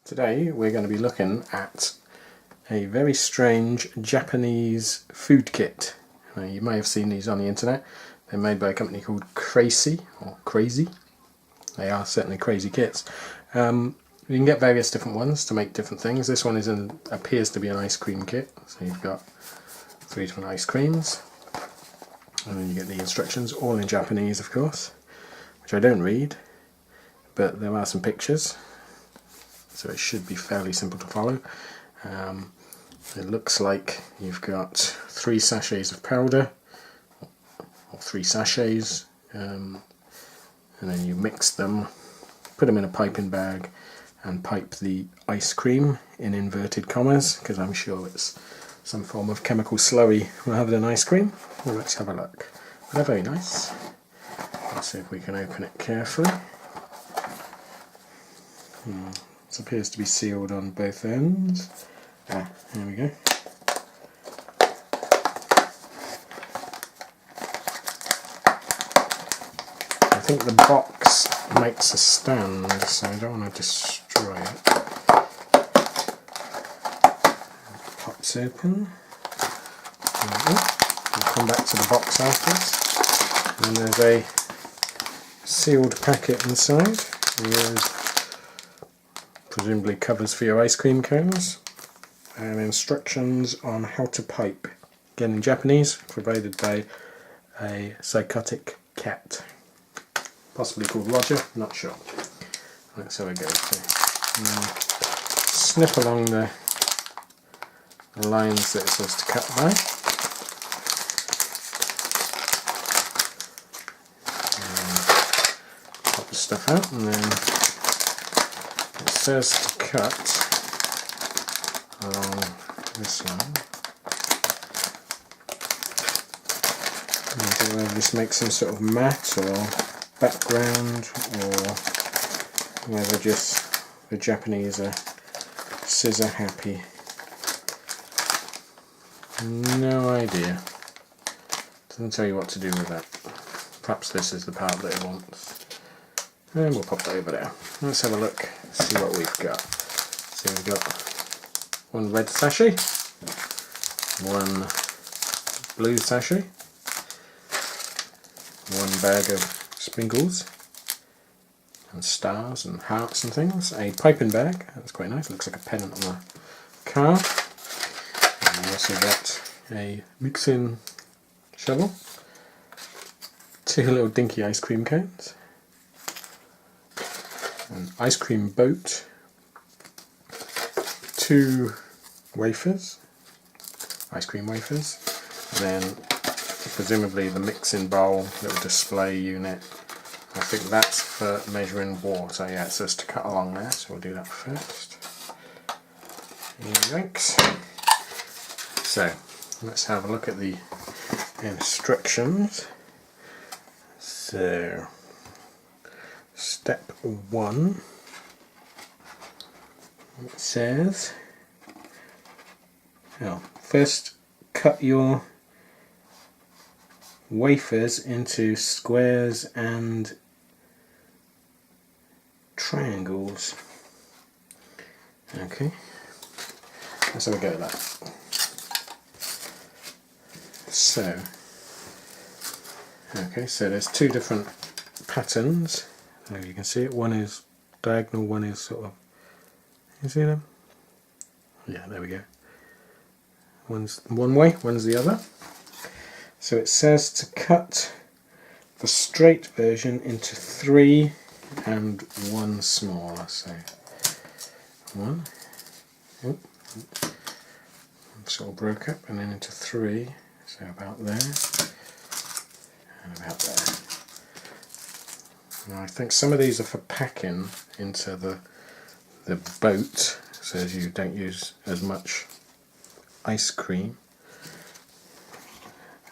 Today we're going to be looking at a very strange Japanese food kit. You may have seen these on the internet. They're made by a company called Kracie, or Crazy. They are certainly crazy kits. You can get various different ones to make different things. This one appears to be an ice cream kit. So you've got 3 different ice creams. And then you get the instructions, all in Japanese of course, which I don't read, but there are some pictures. So it should be fairly simple to follow. It looks like you've got 3 sachets of powder, or 3 sachets, and then you mix them, put them in a piping bag and pipe the ice cream in inverted commas, because I'm sure it's some form of chemical slurry rather than ice cream. Well, let's have a look. They're very nice. Let's see if we can open it carefully. It appears to be sealed on both ends. Here we go. I think the box makes a stand, so I don't want to destroy it. Pops open. We'll come back to the box afterwards. And there's a sealed packet inside. There's presumably covers for your ice cream cones, and instructions on how to pipe, again in Japanese, provided by a psychotic cat, possibly called Roger, not sure. That's how it goes. Snip along the lines that it's supposed to cut by. Pop the stuff out, and then it says to cut along this line. I don't know if this makes some sort of mat or background, or whether just the Japanese are scissor happy. No idea. Doesn't tell you what to do with that. Perhaps this is the part that it wants. And we'll pop that over there. Let's have a look, see what we've got. So we've got 1 red sachet, 1 blue sachet, 1 bag of sprinkles and stars and hearts and things, a piping bag, that's quite nice, looks like a pennant on a car, and we also got a mixing shovel, 2 little dinky ice cream cones, an ice cream boat, 2 wafers, ice cream wafers, and then presumably the mixing bowl, little display unit. I think that's for measuring water. Yeah, it says to cut along there, so we'll do that first. Thanks. So let's have a look at the instructions. So step 1, it says, first cut your wafers into squares and triangles. Okay, let's have a go at that. So, so there's 2 different patterns. You can see it. One is diagonal, one is sort of. You see them? Yeah, there we go. One's one way, one's the other. So it says to cut the straight version into 3 and 1 smaller. So 1, sort of broke up, and then into 3. So about there and about there. Now I think some of these are for packing into the boat, so as you don't use as much ice cream.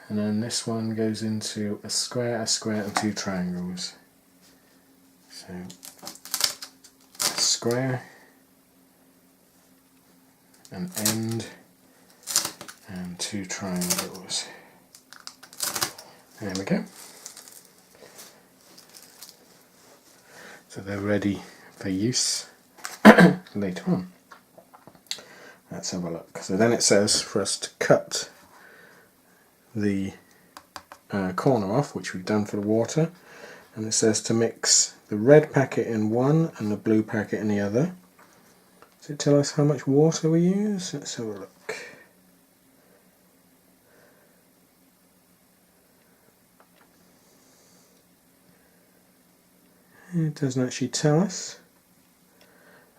And then this one goes into a square, and 2 triangles. So a square, an end, and 2 triangles. There we go. So they're ready for use. later on. Let's have a look. So then it says for us to cut the corner off, which we've done for the water, and it says to mix the red packet in one and the blue packet in the other. Does it tell us how much water we use? Let's have a look. It doesn't actually tell us.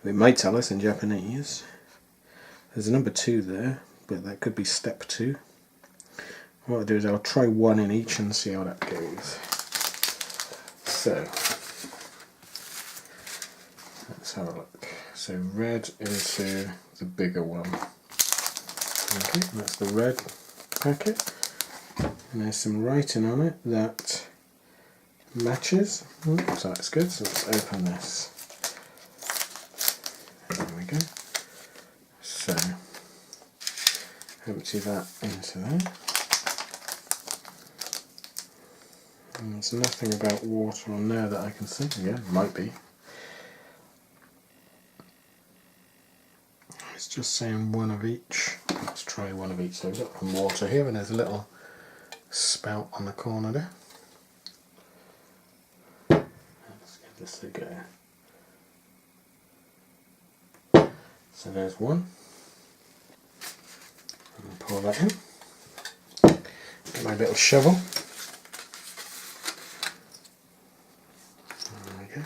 It might tell us in Japanese. There's a number 2 there, but that could be step 2. What I'll do is I'll try one in each and see how that goes. So, let's have a look. So red into the bigger one. Okay, that's the red packet. And there's some writing on it that matches. So that's good. So let's open this. There we go. So, empty that into there. And there's nothing about water on there that I can see. Again, might be. It's just saying one of each. Let's try one of each. So we've got some water here, and there's a little spout on the corner there. Let's give this a go. So there's one. And pour that in. Get my little shovel. There we go.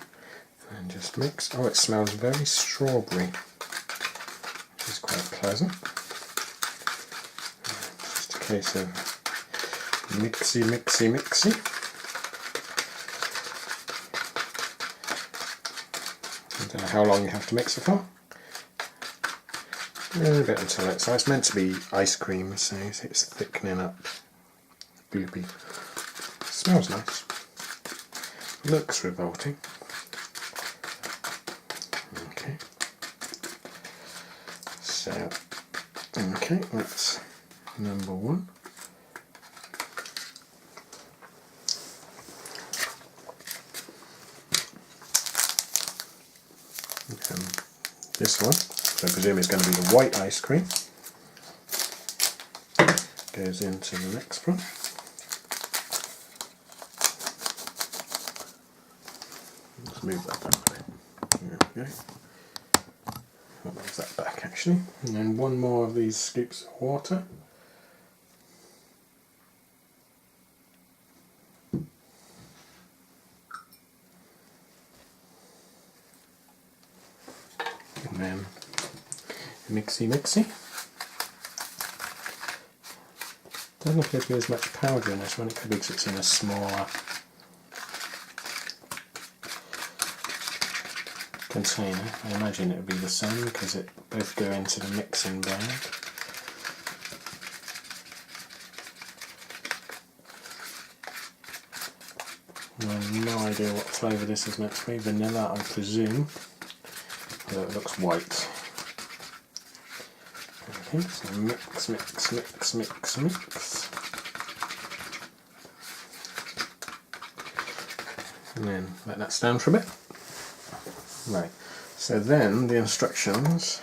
And just mix. Oh, it smells very strawberry. Which is quite pleasant. Just a case of mixy, mixy, mixy. I don't know how long you have to mix it for. A bit until it's meant to be ice cream, so it's thickening up. Bloopy. Smells nice. Looks revolting. Okay. So, okay, that's number 1. This one, so I presume it's going to be the white ice cream, goes into the next one. Let's move that down a bit. There we go. I'll move that back actually. And then one more of these scoops of water. And then mixy mixy. Doesn't appear to be as much powder in this one. It could be because it's in a smaller container. I imagine it would be the same because it both go into the mixing bag. I have no idea what flavour this is meant to be. Vanilla, I presume. Although it looks white. Okay, so mix, mix, mix, mix, mix. And then let that stand for a bit. Right, so then the instructions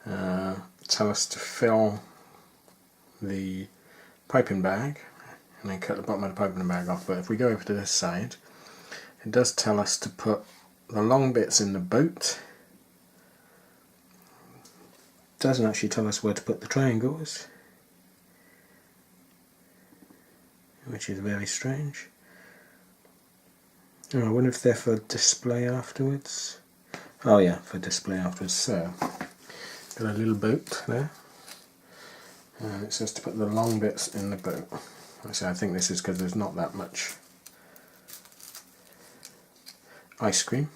tell us to fill the piping bag and then cut the bottom of the piping bag off. But if we go over to this side, it does tell us to put the long bits in the boat. Doesn't actually tell us where to put the triangles, which is very strange. Oh, I wonder if they're for display afterwards. Oh yeah, for display afterwards. So, got a little boat there, and it says to put the long bits in the boat. So I think this is because there's not that much ice cream.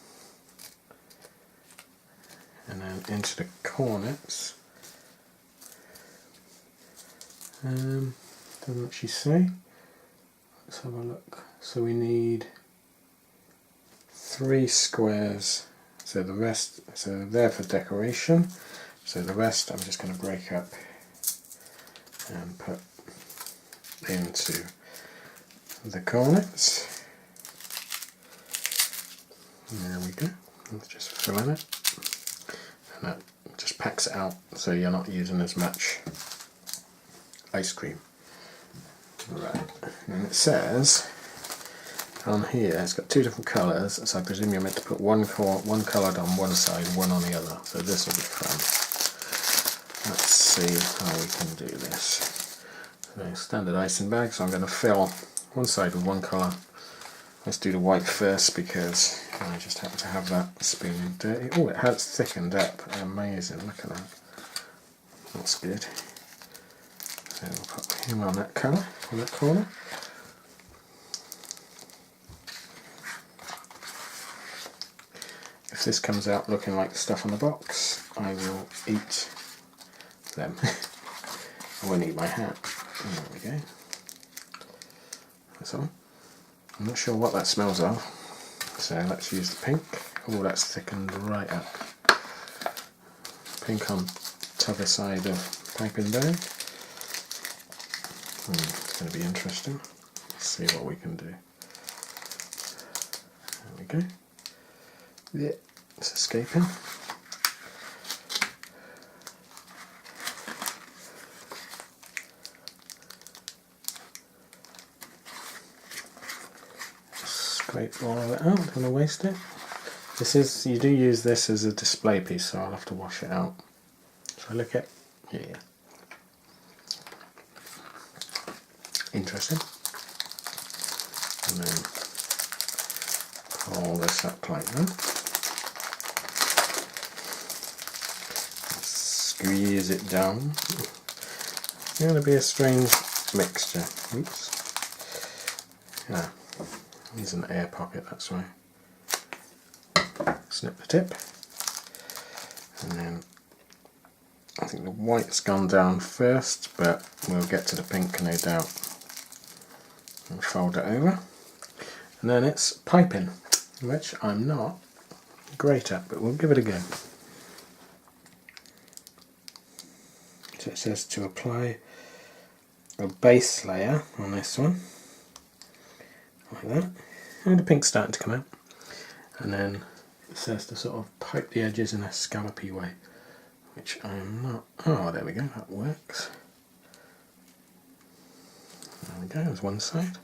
And then into the cornets. Doesn't actually say. Let's have a look. So we need 3 squares. So the rest, so they're for decoration. So the rest I'm just going to break up and put into the cornets. There we go. Let's just fill in it. and that just packs it out so you're not using as much ice cream. Right, and it says on here it's got two different colours, so I presume you're meant to put one coloured on one side, one on the other, so this will be fun. Let's see how we can do this. So standard icing bag, so I'm going to fill one side with one colour. Let's do the white first because I just happen to have that spoon dirty. Oh, it has thickened up. Amazing, look at that. That's good. So we'll put him on that colour, in that corner. If this comes out looking like the stuff on the box, I will eat them. I won't eat my hat. There we go. That's all. I'm not sure what that smells of, so let's use the pink. Oh, that's thickened right up. Pink on t'other side of piping bag. It's going to be interesting. Let's see what we can do. There we go. Yeah, it's escaping. Scrape all of it out, don't want to waste it. You do use this as a display piece, so I'll have to wash it out. Shall I lick it? Yeah. Interesting. And then pull this up like that. Squeeze it down. It's going to be a strange mixture. Oops. Yeah. Needs an air pocket, that's why. Snip the tip, and then I think the white's gone down first, but we'll get to the pink no doubt. And fold it over, and then it's piping, which I'm not great at, but we'll give it a go. So it says to apply a base layer on this one. Like that, and the pink's starting to come out, and then it says to sort of pipe the edges in a scallopy way, which I'm not. Oh, there we go, that works. There we go, there's one side.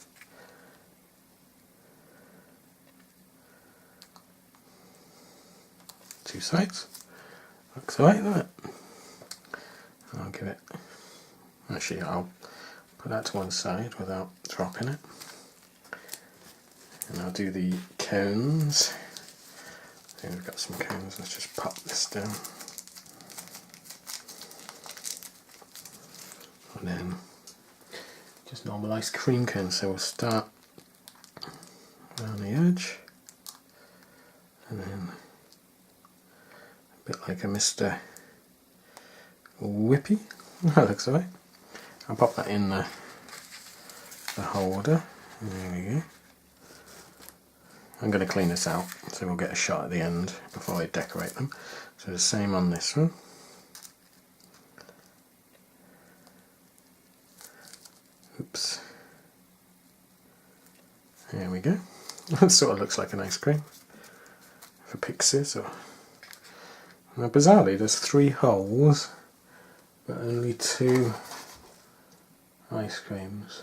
Two sides. Looks alright, doesn't it? I'll give it. Actually, I'll put that to one side without dropping it. And I'll do the cones. So we've got some cones, let's just pop this down. And then just normal ice cream cones, so we'll start around the edge. And then a bit like a Mr. Whippy. That looks alright. I'll pop that in the holder. There we go. I'm going to clean this out so we'll get a shot at the end before I decorate them. So the same on this one. Oops. There we go. That sort of looks like an ice cream for pixies. Now bizarrely there's 3 holes but only 2 ice creams.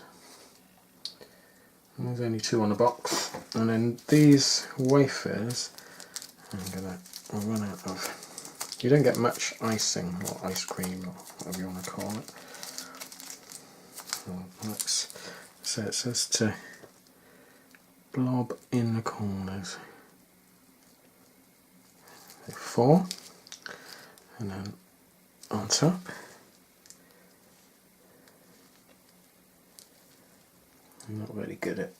There's only 2 on the box, and then these wafers I'm going to run out of. You don't get much icing or ice cream or whatever you want to call it. So it says to blob in the corners. 4, and then on top. I'm not really good at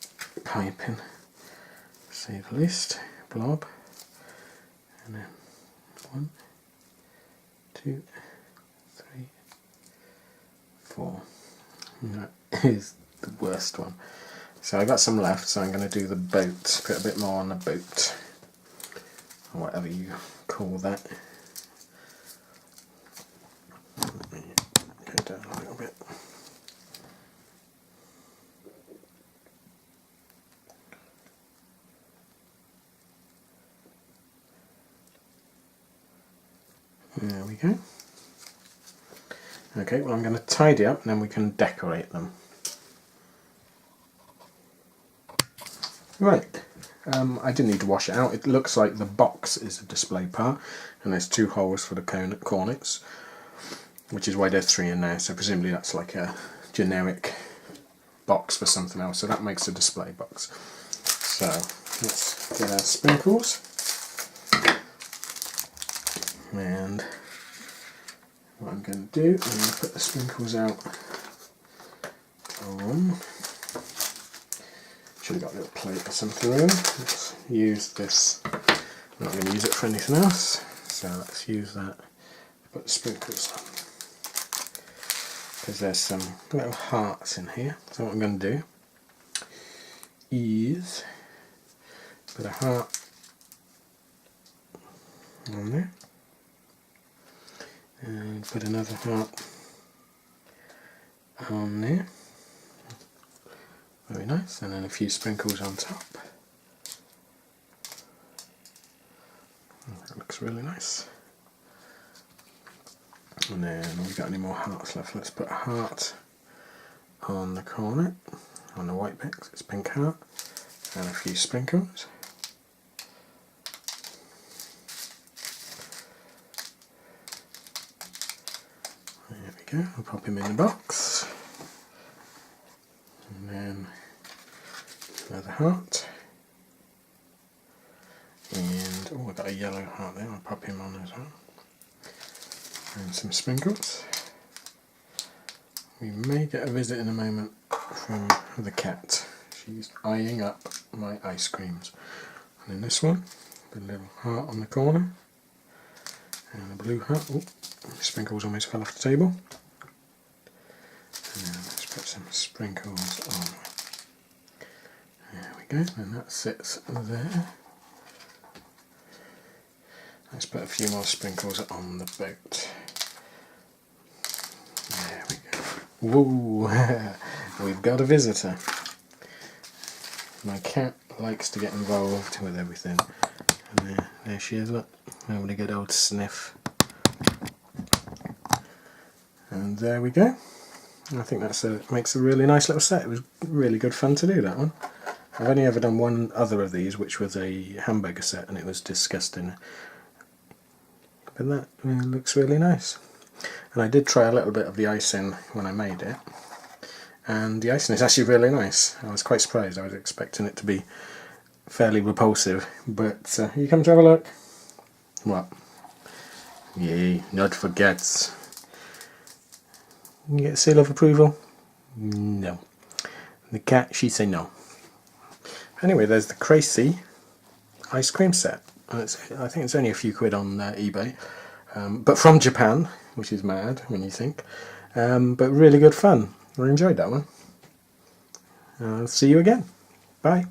piping, to say the least. Blob, and then 1, 2, 3, 4. And that is the worst one. So I got some left, so I'm going to do the boat. Put a bit more on the boat, or whatever you call that. Let me go down a little bit. There we go. Okay, well I'm going to tidy up and then we can decorate them. Right, I didn't need to wash it out. It looks like the box is a display part and there's 2 holes for the cornets, which is why there's 3 in there, so presumably that's like a generic box for something else, so that makes a display box. So let's get our sprinkles, and what I'm going to do, I'm going to put the sprinkles out on. Should have got a little plate or something really. Let's use this. I'm not going to use it for anything else, so let's use that to put the sprinkles on. Because there's some little hearts in here. So what I'm going to do is put a heart on there, and put another heart on there. Very nice, and then a few sprinkles on top. That looks really nice. And then have we got any more hearts left? Let's put a heart on the corner, on the white bit, 'cause it's pink heart, and a few sprinkles. There we go, I'll pop him in the box. And then another heart. And, oh, I've got a yellow heart there, I'll pop him on as well. And some sprinkles. We may get a visit in a moment from the cat. She's eyeing up my ice creams. And in this one, the little heart on the corner. And a blue heart. Oh, sprinkles almost fell off the table. And then let's put some sprinkles on. There we go, and that sits there. Let's put a few more sprinkles on the boat. There we go. Whoa! We've got a visitor. My cat likes to get involved with everything. And there she is, look. Having a good old sniff. And there we go. I think makes a really nice little set. It was really good fun to do that one. I've only ever done one other of these, which was a hamburger set, and it was disgusting. But that looks really nice. And I did try a little bit of the icing when I made it, and the icing is actually really nice. I was quite surprised. I was expecting it to be fairly repulsive, but you come to have a look. What? Yay, not forgets. You get a seal of approval? No. The cat, she say no. Anyway, there's the Kracie Ice Cream set. And I think it's only a few quid on eBay. But from Japan, which is mad when you think. But really good fun. I enjoyed that one. See you again. Bye.